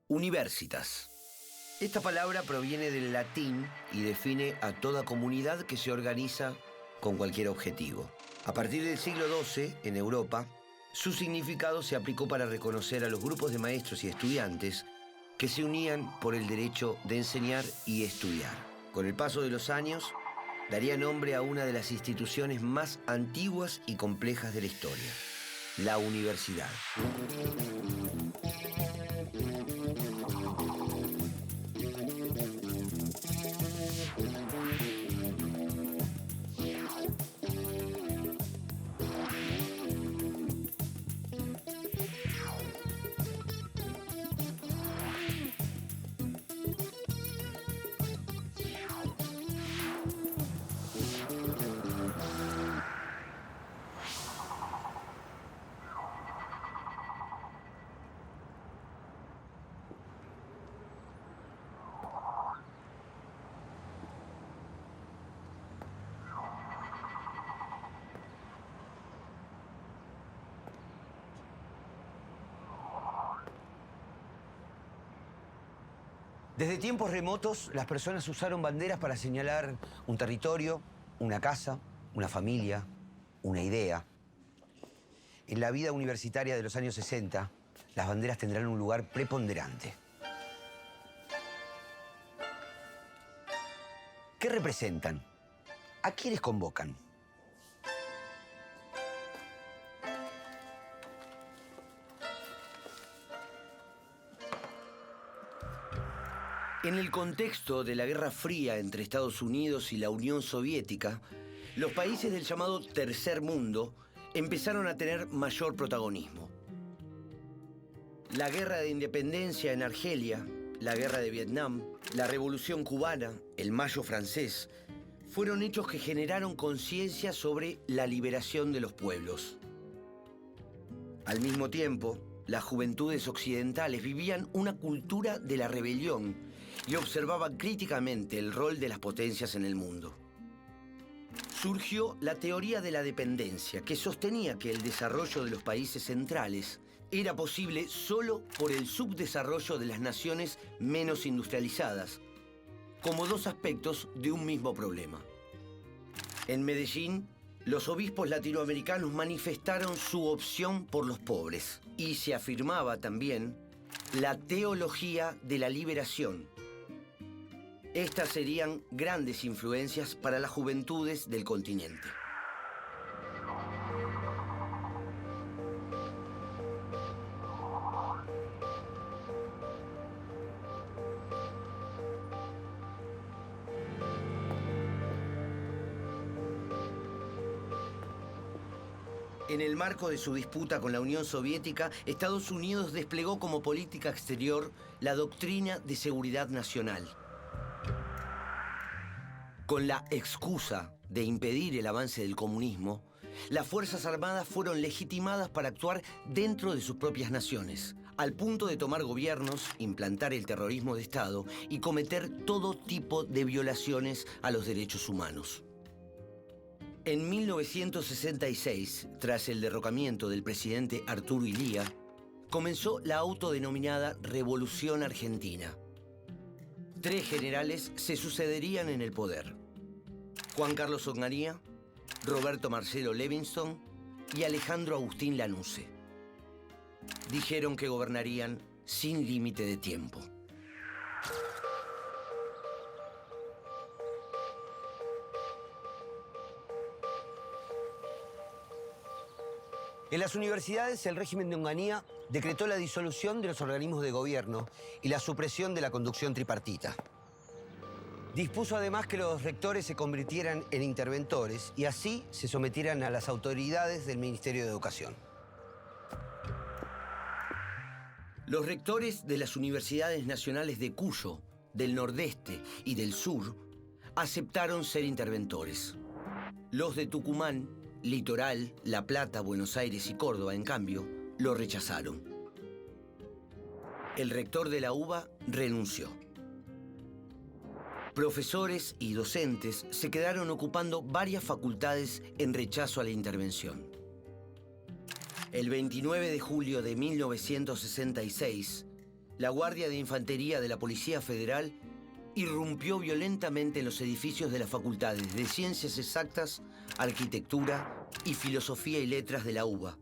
Universitas. Esta palabra proviene del latín y define a toda comunidad que se organiza con cualquier objetivo. A partir del siglo XII, en Europa, su significado se aplicó para reconocer a los grupos de maestros y estudiantes que se unían por el derecho de enseñar y estudiar. Con el paso de los años, daría nombre a una de las instituciones más antiguas y complejas de la historia, la universidad. Desde tiempos remotos, las personas usaron banderas para señalar un territorio, una casa, una familia, una idea. En la vida universitaria de los años 60, las banderas tendrán un lugar preponderante. ¿Qué representan? ¿A quiénes convocan? En el contexto de la Guerra Fría entre Estados Unidos y la Unión Soviética, los países del llamado Tercer Mundo empezaron a tener mayor protagonismo. La Guerra de Independencia en Argelia, la Guerra de Vietnam, la Revolución Cubana, el Mayo francés, fueron hechos que generaron conciencia sobre la liberación de los pueblos. Al mismo tiempo, las juventudes occidentales vivían una cultura de la rebelión y observaban críticamente el rol de las potencias en el mundo. Surgió la teoría de la dependencia, que sostenía que el desarrollo de los países centrales era posible solo por el subdesarrollo de las naciones menos industrializadas, como dos aspectos de un mismo problema. En Medellín, los obispos latinoamericanos manifestaron su opción por los pobres y se afirmaba también la teología de la liberación. Estas serían grandes influencias para las juventudes del continente. En el marco de su disputa con la Unión Soviética, Estados Unidos desplegó como política exterior la doctrina de seguridad nacional. Con la excusa de impedir el avance del comunismo, las Fuerzas Armadas fueron legitimadas para actuar dentro de sus propias naciones, al punto de tomar gobiernos, implantar el terrorismo de Estado y cometer todo tipo de violaciones a los derechos humanos. En 1966, tras el derrocamiento del presidente Arturo Illia, comenzó la autodenominada Revolución Argentina. 3 generales se sucederían en el poder: Juan Carlos Onganía, Roberto Marcelo Levingston y Alejandro Agustín Lanusse. Dijeron que gobernarían sin límite de tiempo. En las universidades, el régimen de Onganía decretó la disolución de los organismos de gobierno y la supresión de la conducción tripartita. Dispuso además que los rectores se convirtieran en interventores y así se sometieran a las autoridades del Ministerio de Educación. Los rectores de las universidades nacionales de Cuyo, del Nordeste y del Sur aceptaron ser interventores. Los de Tucumán, Litoral, La Plata, Buenos Aires y Córdoba, en cambio, lo rechazaron. El rector de la UBA renunció. Profesores y docentes se quedaron ocupando varias facultades en rechazo a la intervención. El 29 de julio de 1966, la Guardia de Infantería de la Policía Federal irrumpió violentamente en los edificios de las facultades de Ciencias Exactas, Arquitectura y Filosofía y Letras de la UBA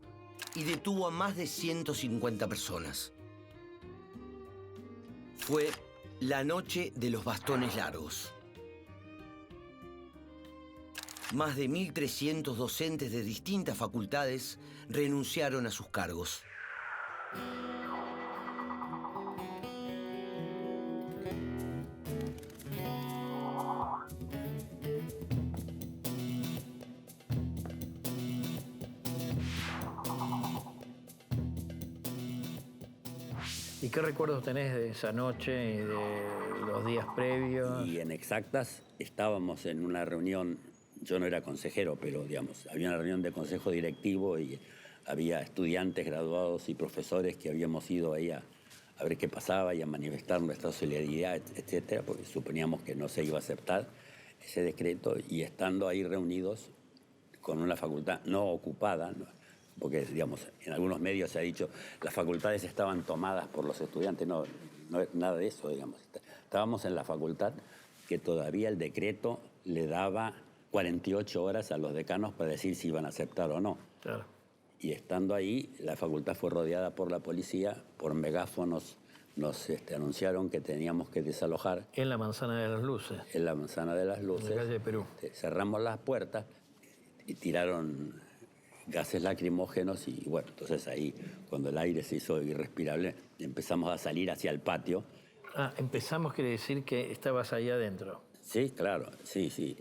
y detuvo a más de 150 personas. Fue la noche de los bastones largos. Más de 1.300 docentes de distintas facultades renunciaron a sus cargos. ¿Y qué recuerdos tenés de esa noche y de los días previos? Y en Exactas estábamos en una reunión, yo no era consejero, pero digamos, había una reunión de consejo directivo y había estudiantes graduados y profesores que habíamos ido ahí a ver qué pasaba y a manifestar nuestra solidaridad, etcétera, porque suponíamos que no se iba a aceptar ese decreto, y estando ahí reunidos con una facultad no ocupada, ¿no? Porque, digamos, en algunos medios se ha dicho las facultades estaban tomadas por los estudiantes. No, nada de eso, digamos. Estábamos en la facultad que todavía el decreto le daba 48 horas a los decanos para decir si iban a aceptar o no. Claro. Y estando ahí, la facultad fue rodeada por la policía, por megáfonos nos anunciaron que teníamos que desalojar. En la Manzana de las Luces. En la Manzana de las Luces. En la calle de Perú. Cerramos las puertas y tiraron gases lacrimógenos y bueno, entonces ahí, cuando el aire se hizo irrespirable, empezamos a salir hacia el patio. Ah, empezamos quiere decir que estabas ahí adentro. Sí, claro, sí.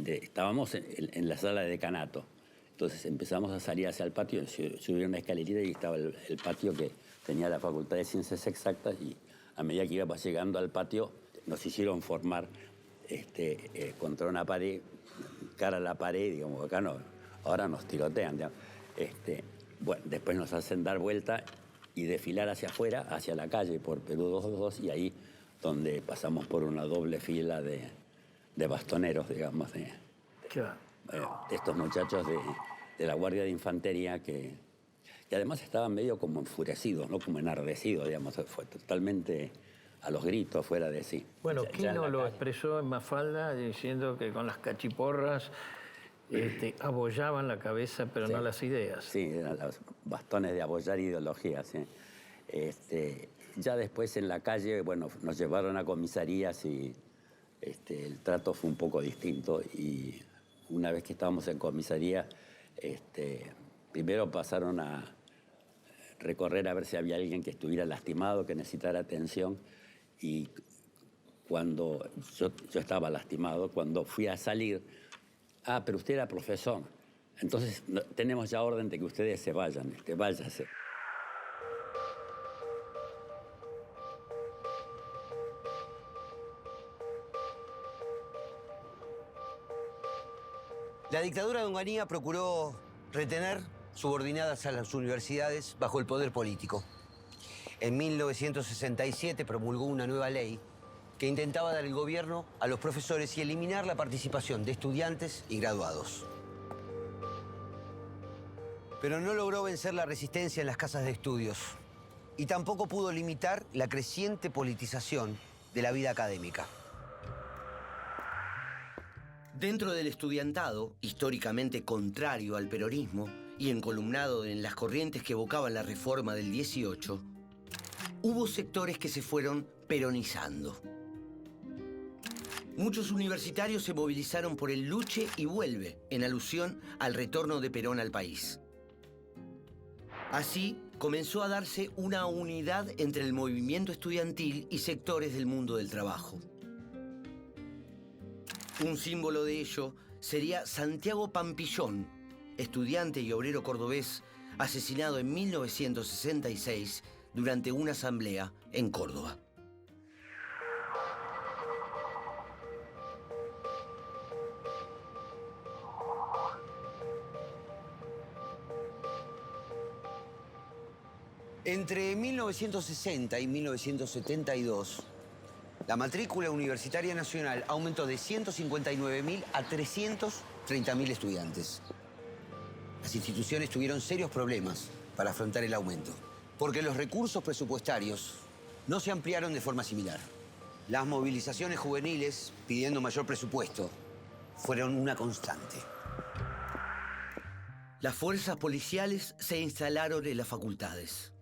Estábamos en la sala de decanato. Entonces empezamos a salir hacia el patio, subí una escalerita y estaba el patio que tenía la Facultad de Ciencias Exactas, y a medida que íbamos llegando al patio nos hicieron formar contra una pared, cara a la pared, digamos, acá no, ahora nos tirotean, digamos. Bueno, después nos hacen dar vuelta y desfilar hacia afuera, hacia la calle, por Perú 222, y ahí donde pasamos por una doble fila de bastoneros, digamos, de estos muchachos de la Guardia de Infantería que además estaban medio como enfurecidos, ¿no? Como enardecidos, digamos, fue totalmente a los gritos, fuera de sí. Bueno, Quino lo expresó en Mafalda diciendo que con las cachiporras abollaban la cabeza, pero sí, no las ideas. Sí, eran los bastones de abollar ideologías. ¿Sí? Ya después en la calle, bueno, nos llevaron a comisarías y el trato fue un poco distinto. Y una vez que estábamos en comisaría, primero pasaron a recorrer a ver si había alguien que estuviera lastimado, que necesitara atención. Y cuando yo estaba lastimado, cuando fui a salir, pero usted era profesor, entonces tenemos ya orden de que ustedes se vayan, váyase. La dictadura de Onganía procuró retener subordinadas a las universidades bajo el poder político. En 1967 promulgó una nueva ley que intentaba dar el gobierno a los profesores y eliminar la participación de estudiantes y graduados. Pero no logró vencer la resistencia en las casas de estudios y tampoco pudo limitar la creciente politización de la vida académica. Dentro del estudiantado, históricamente contrario al peronismo y encolumnado en las corrientes que evocaban la reforma del 18, hubo sectores que se fueron peronizando. Muchos universitarios se movilizaron por el luche y vuelve, en alusión al retorno de Perón al país. Así, comenzó a darse una unidad entre el movimiento estudiantil y sectores del mundo del trabajo. Un símbolo de ello sería Santiago Pampillón, estudiante y obrero cordobés, asesinado en 1966 durante una asamblea en Córdoba. Entre 1960 y 1972, la matrícula universitaria nacional aumentó de 159.000 a 330.000 estudiantes. Las instituciones tuvieron serios problemas para afrontar el aumento, porque los recursos presupuestarios no se ampliaron de forma similar. Las movilizaciones juveniles pidiendo mayor presupuesto fueron una constante. Las fuerzas policiales se instalaron en las facultades.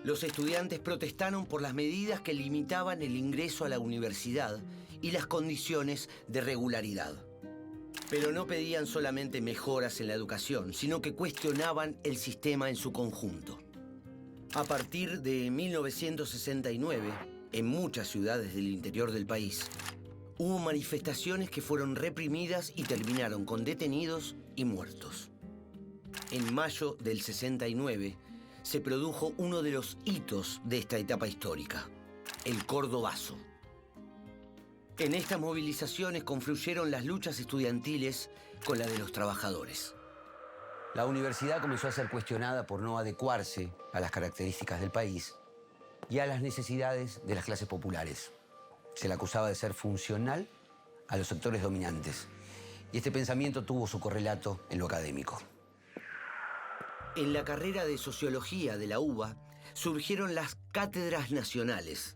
Los estudiantes protestaron por las medidas que limitaban el ingreso a la universidad y las condiciones de regularidad. Pero no pedían solamente mejoras en la educación, sino que cuestionaban el sistema en su conjunto. A partir de 1969, en muchas ciudades del interior del país, hubo manifestaciones que fueron reprimidas y terminaron con detenidos y muertos. En mayo del 69, se produjo uno de los hitos de esta etapa histórica, el Cordobazo. En estas movilizaciones confluyeron las luchas estudiantiles con las de los trabajadores. La universidad comenzó a ser cuestionada por no adecuarse a las características del país y a las necesidades de las clases populares. Se la acusaba de ser funcional a los sectores dominantes. Y este pensamiento tuvo su correlato en lo académico. En la carrera de Sociología de la UBA surgieron las cátedras nacionales,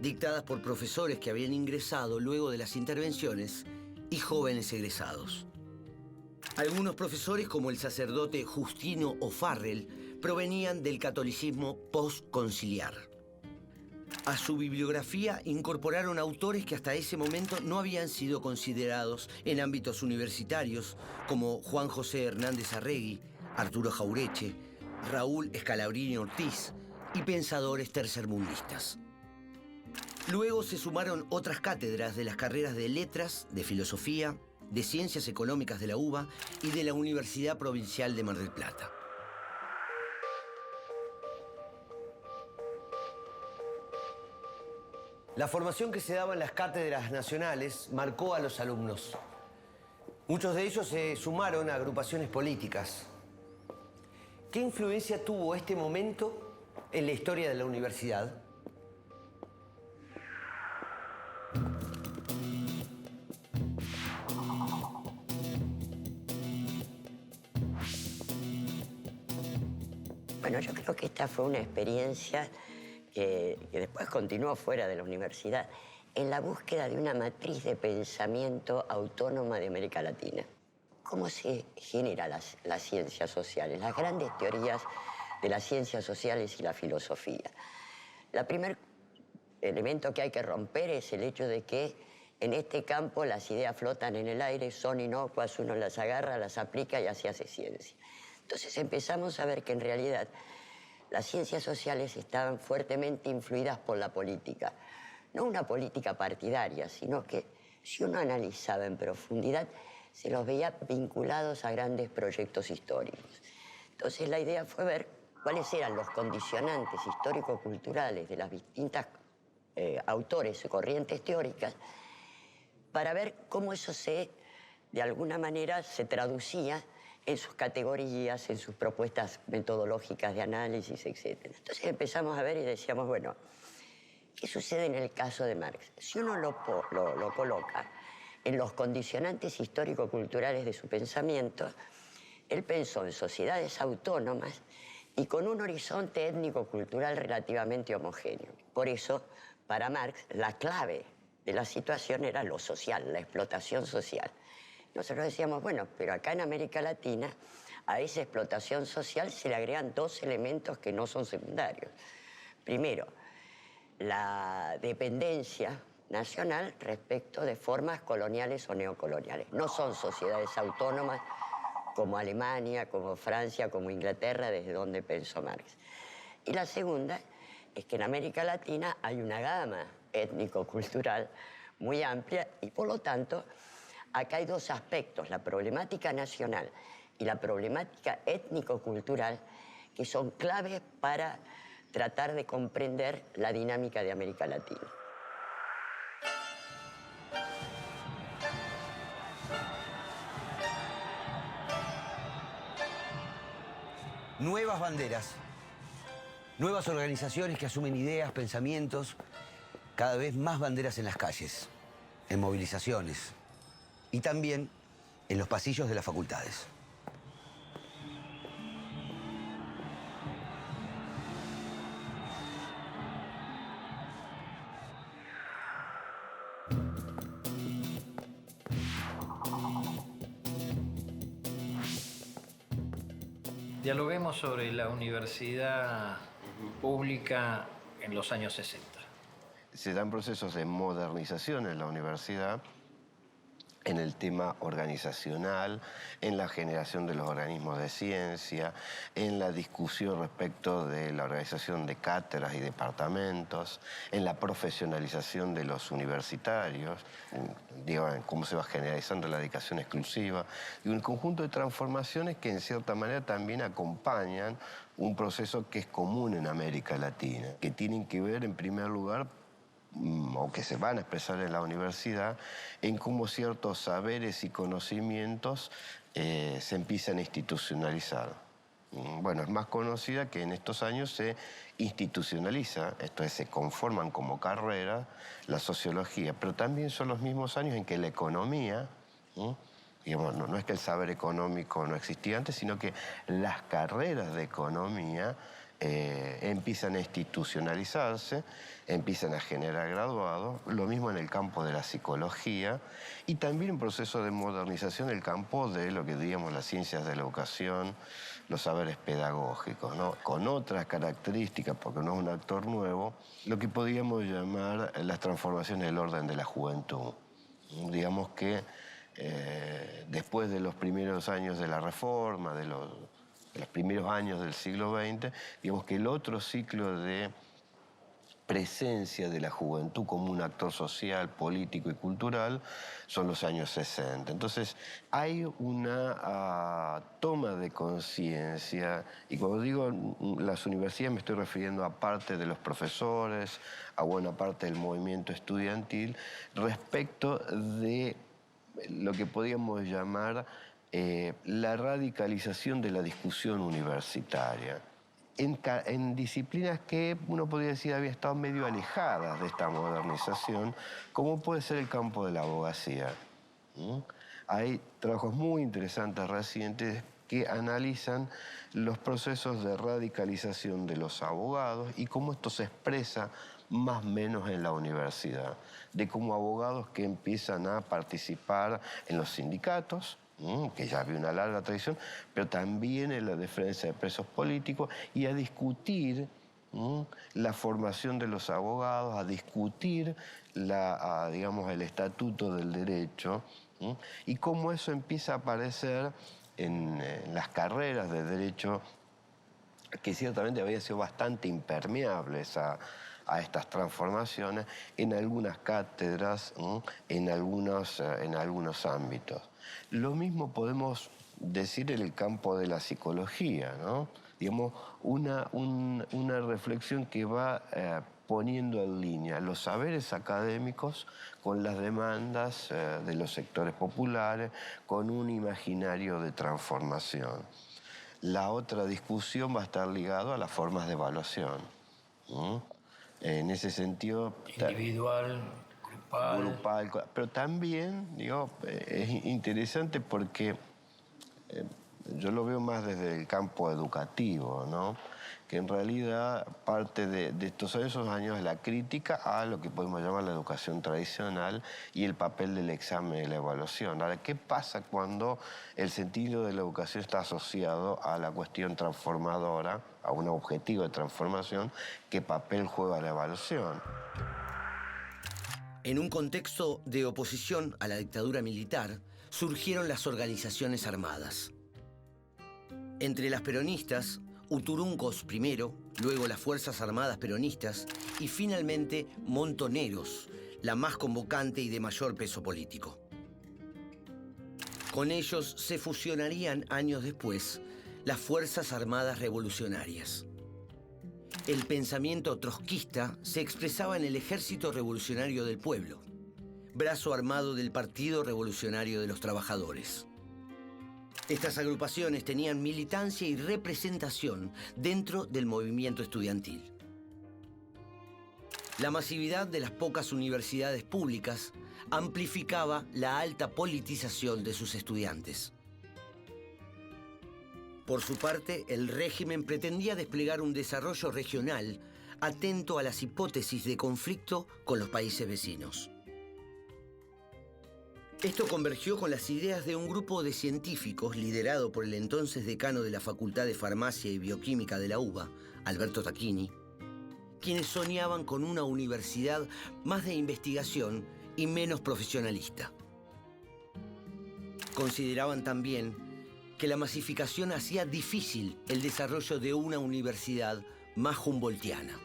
dictadas por profesores que habían ingresado luego de las intervenciones y jóvenes egresados. Algunos profesores, como el sacerdote Justino O'Farrell, provenían del catolicismo postconciliar. A su bibliografía incorporaron autores que hasta ese momento no habían sido considerados en ámbitos universitarios, como Juan José Hernández Arregui, Arturo Jaureche, Raúl Scalabrini Ortiz y pensadores tercermundistas. Luego se sumaron otras cátedras de las carreras de Letras, de Filosofía, de Ciencias Económicas de la UBA y de la Universidad Provincial de Mar del Plata. La formación que se daba en las cátedras nacionales marcó a los alumnos. Muchos de ellos se sumaron a agrupaciones políticas. ¿Qué influencia tuvo este momento en la historia de la universidad? Bueno, yo creo que esta fue una experiencia que después continuó fuera de la universidad, en la búsqueda de una matriz de pensamiento autónoma de América Latina. ¿Cómo se generan las ciencias sociales? Las grandes teorías de las ciencias sociales y la filosofía. El primer elemento que hay que romper es el hecho de que en este campo las ideas flotan en el aire, son inocuas, uno las agarra, las aplica y así hace ciencia. Entonces empezamos a ver que en realidad las ciencias sociales estaban fuertemente influidas por la política. No una política partidaria, sino que si uno analizaba en profundidad, se los veía vinculados a grandes proyectos históricos. Entonces la idea fue ver cuáles eran los condicionantes histórico-culturales de las distintas autores o corrientes teóricas para ver cómo eso de alguna manera se traducía en sus categorías, en sus propuestas metodológicas de análisis, etc. Entonces empezamos a ver y decíamos, bueno, ¿qué sucede en el caso de Marx? Si uno lo coloca en los condicionantes histórico-culturales de su pensamiento, él pensó en sociedades autónomas y con un horizonte étnico-cultural relativamente homogéneo. Por eso, para Marx, la clave de la situación era lo social, la explotación social. Nosotros decíamos, bueno, pero acá en América Latina a esa explotación social se le agregan dos elementos que no son secundarios. Primero, la dependencia nacional respecto de formas coloniales o neocoloniales. No son sociedades autónomas como Alemania, como Francia, como Inglaterra, desde donde pensó Marx. Y la segunda es que en América Latina hay una gama étnico-cultural muy amplia y por lo tanto acá hay dos aspectos, la problemática nacional y la problemática étnico-cultural, que son claves para tratar de comprender la dinámica de América Latina. Nuevas banderas, nuevas organizaciones que asumen ideas, pensamientos, cada vez más banderas en las calles, en movilizaciones y también en los pasillos de las facultades. Dialoguemos sobre la universidad pública en los años 60. Se dan procesos de modernización en la universidad, en el tema organizacional, en la generación de los organismos de ciencia, en la discusión respecto de la organización de cátedras y departamentos, en la profesionalización de los universitarios, digo, en cómo se va generalizando la dedicación exclusiva, y un conjunto de transformaciones que en cierta manera también acompañan un proceso que es común en América Latina, que tienen que ver en primer lugar o que se van a expresar en la universidad, en cómo ciertos saberes y conocimientos se empiezan a institucionalizar. Bueno, es más conocida que en estos años se institucionaliza, esto es, se conforman como carrera la sociología, pero también son los mismos años en que la economía, digamos, no es que el saber económico no existía antes, sino que las carreras de economía empiezan a institucionalizarse, empiezan a generar graduados, lo mismo en el campo de la psicología y también un proceso de modernización en el campo de lo que diríamos las ciencias de la educación, los saberes pedagógicos, ¿no? Con otras características, porque no es un actor nuevo, lo que podríamos llamar las transformaciones del orden de la juventud. Digamos que después de los primeros años de la Reforma, de los primeros años del siglo XX, digamos que el otro ciclo de presencia de la juventud como un actor social, político y cultural son los años 60. Entonces hay una toma de conciencia, y cuando digo las universidades me estoy refiriendo a parte de los profesores, a buena parte del movimiento estudiantil, respecto de lo que podríamos llamar la radicalización de la discusión universitaria en disciplinas que uno podría decir había estado medio alejadas de esta modernización, como puede ser el campo de la abogacía. Hay trabajos muy interesantes recientes que analizan los procesos de radicalización de los abogados y cómo esto se expresa más o menos en la universidad, de cómo abogados que empiezan a participar en los sindicatos, que ya había una larga tradición, pero también en la defensa de presos políticos y a discutir la formación de los abogados, a discutir digamos, el estatuto del derecho y cómo eso empieza a aparecer en las carreras de derecho que ciertamente habían sido bastante impermeables a estas transformaciones en algunas cátedras, en algunos ámbitos. Lo mismo podemos decir en el campo de la psicología, ¿no? Digamos, una reflexión que va poniendo en línea los saberes académicos con las demandas de los sectores populares, con un imaginario de transformación. La otra discusión va a estar ligada a las formas de evaluación. En ese sentido... Individual, grupal, pero también, digo, es interesante porque yo lo veo más desde el campo educativo, ¿no? Que en realidad parte de esos años es la crítica a lo que podemos llamar la educación tradicional y el papel del examen y la evaluación. Ahora, ¿qué pasa cuando el sentido de la educación está asociado a la cuestión transformadora, a un objetivo de transformación? ¿Qué papel juega la evaluación? En un contexto de oposición a la dictadura militar, surgieron las organizaciones armadas. Entre las peronistas, Uturuncos primero, luego las Fuerzas Armadas Peronistas y finalmente Montoneros, la más convocante y de mayor peso político. Con ellos se fusionarían años después las Fuerzas Armadas Revolucionarias. El pensamiento trotskista se expresaba en el Ejército Revolucionario del Pueblo, brazo armado del Partido Revolucionario de los Trabajadores. Estas agrupaciones tenían militancia y representación dentro del movimiento estudiantil. La masividad de las pocas universidades públicas amplificaba la alta politización de sus estudiantes. Por su parte, el régimen pretendía desplegar un desarrollo regional atento a las hipótesis de conflicto con los países vecinos. Esto convergió con las ideas de un grupo de científicos liderado por el entonces decano de la Facultad de Farmacia y Bioquímica de la UBA, Alberto Tacchini, quienes soñaban con una universidad más de investigación y menos profesionalista. Consideraban también que la masificación hacía difícil el desarrollo de una universidad más humboldtiana.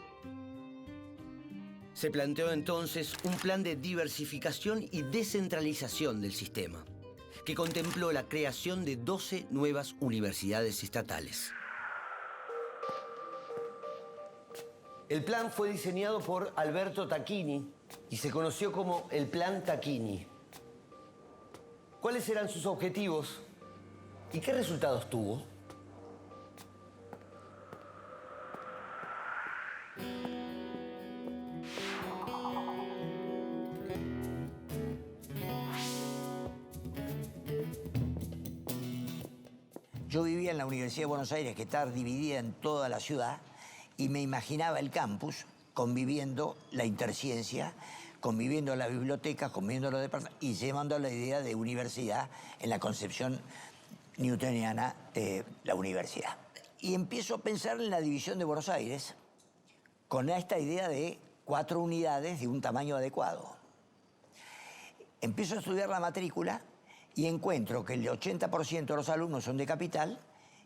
Se planteó entonces un plan de diversificación y descentralización del sistema, que contempló la creación de 12 nuevas universidades estatales. El plan fue diseñado por Alberto Tacchini y se conoció como el Plan Tacchini. ¿Cuáles eran sus objetivos y qué resultados tuvo? Yo vivía en la Universidad de Buenos Aires, que está dividida en toda la ciudad, y me imaginaba el campus conviviendo la interciencia, conviviendo la biblioteca, conviviendo los departamentos y llevando la idea de universidad en la concepción newtoniana de la universidad. Y empiezo a pensar en la división de Buenos Aires con esta idea de 4 unidades de un tamaño adecuado. Empiezo a estudiar la matrícula y encuentro que el 80% de los alumnos son de capital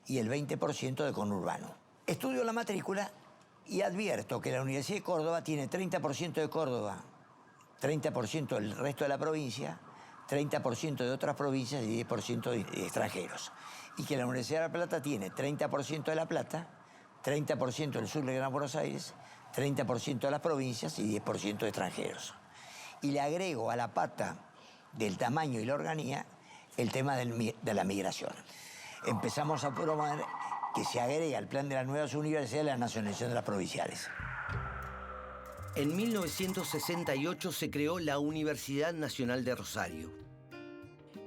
y el 20% de conurbano. Estudio la matrícula y advierto que la Universidad de Córdoba tiene 30% de Córdoba, 30% del resto de la provincia, 30% de otras provincias y 10% de extranjeros. Y que la Universidad de La Plata tiene 30% de La Plata, 30% del sur de Gran Buenos Aires, 30% de las provincias y 10% de extranjeros. Y le agrego a la pata del tamaño y la organia el tema de la migración. Empezamos a promover que se agregue al plan de las nuevas universidades la nacionalización de las provinciales. En 1968 se creó la Universidad Nacional de Rosario.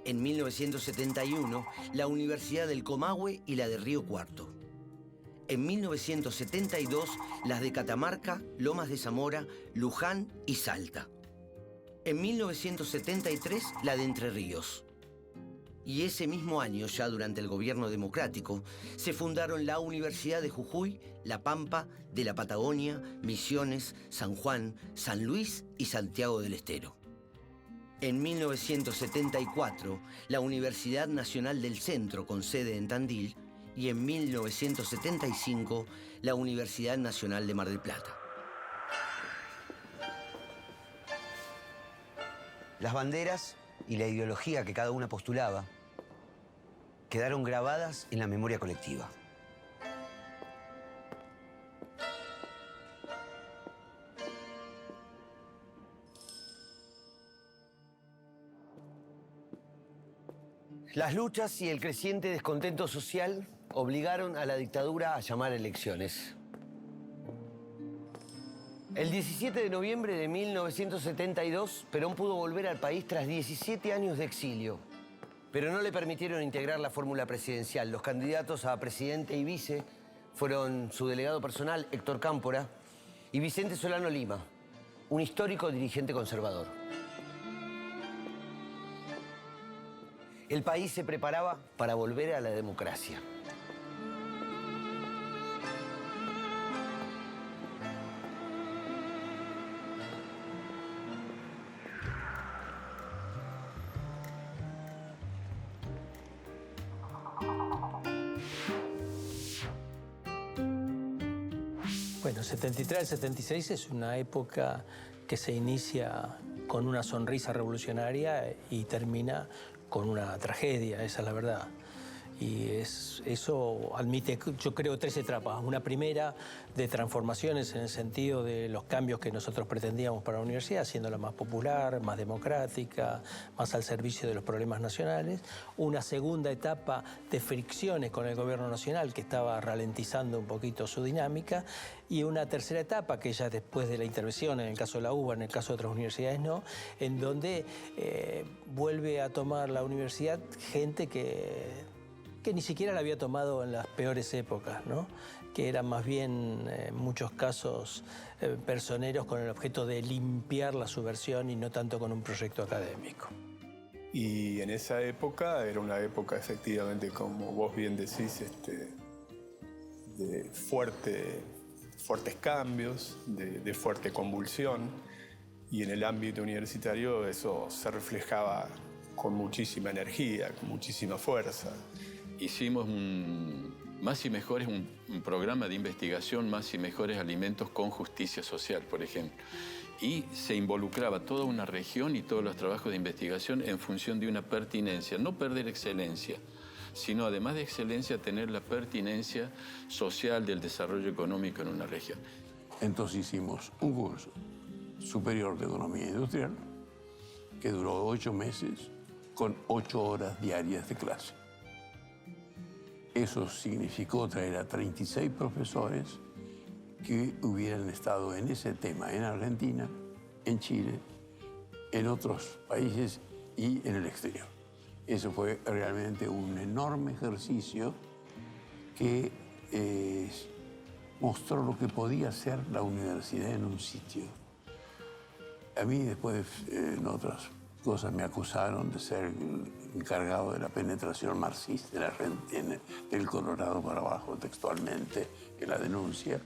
En 1971, la Universidad del Comahue y la de Río Cuarto. En 1972, las de Catamarca, Lomas de Zamora, Luján y Salta. En 1973, la de Entre Ríos. Y ese mismo año, ya durante el gobierno democrático, se fundaron la Universidad de Jujuy, La Pampa, de la Patagonia, Misiones, San Juan, San Luis y Santiago del Estero. En 1974, la Universidad Nacional del Centro, con sede en Tandil, y en 1975, la Universidad Nacional de Mar del Plata. Las banderas y la ideología que cada una postulaba quedaron grabadas en la memoria colectiva. Las luchas y el creciente descontento social obligaron a la dictadura a llamar elecciones. El 17 de noviembre de 1972, Perón pudo volver al país tras 17 años de exilio. pero no le permitieron integrar la fórmula presidencial. Los candidatos a presidente y vice fueron su delegado personal, Héctor Cámpora, y Vicente Solano Lima, un histórico dirigente conservador. El país se preparaba para volver a la democracia. Bueno, 73 al 76 es una época que se inicia con una sonrisa revolucionaria y termina con una tragedia, esa es la verdad. Y eso admite, yo creo, 3 etapas. Una primera de transformaciones en el sentido de los cambios que nosotros pretendíamos para la universidad, haciéndola más popular, más democrática, más al servicio de los problemas nacionales. Una segunda etapa de fricciones con el gobierno nacional, que estaba ralentizando un poquito su dinámica. Y una tercera etapa, que ya después de la intervención, en el caso de la UBA, en el caso de otras universidades no, en donde vuelve a tomar la universidad gente que ni siquiera la había tomado en las peores épocas, ¿no? Que eran más bien, en muchos casos, personeros con el objeto de limpiar la subversión y no tanto con un proyecto académico. Y en esa época, era una época efectivamente, como vos bien decís, de fuertes cambios, de fuerte convulsión, y en el ámbito universitario eso se reflejaba con muchísima energía, con muchísima fuerza. Hicimos Más y Mejores, un programa de investigación, Más y Mejores Alimentos con Justicia Social, por ejemplo. Y se involucraba toda una región y todos los trabajos de investigación en función de una pertinencia, no perder excelencia, sino además de excelencia tener la pertinencia social del desarrollo económico en una región. Entonces hicimos un curso superior de Economía Industrial que duró 8 meses con 8 horas diarias de clase. Eso significó traer a 36 profesores que hubieran estado en ese tema en Argentina, en Chile, en otros países y en el exterior. Eso fue realmente un enorme ejercicio que mostró lo que podía ser la universidad en un sitio. A mí después, en otras cosas, me acusaron de ser encargado de la penetración marxista en Argentina, del Colorado para abajo, textualmente, en la denuncia.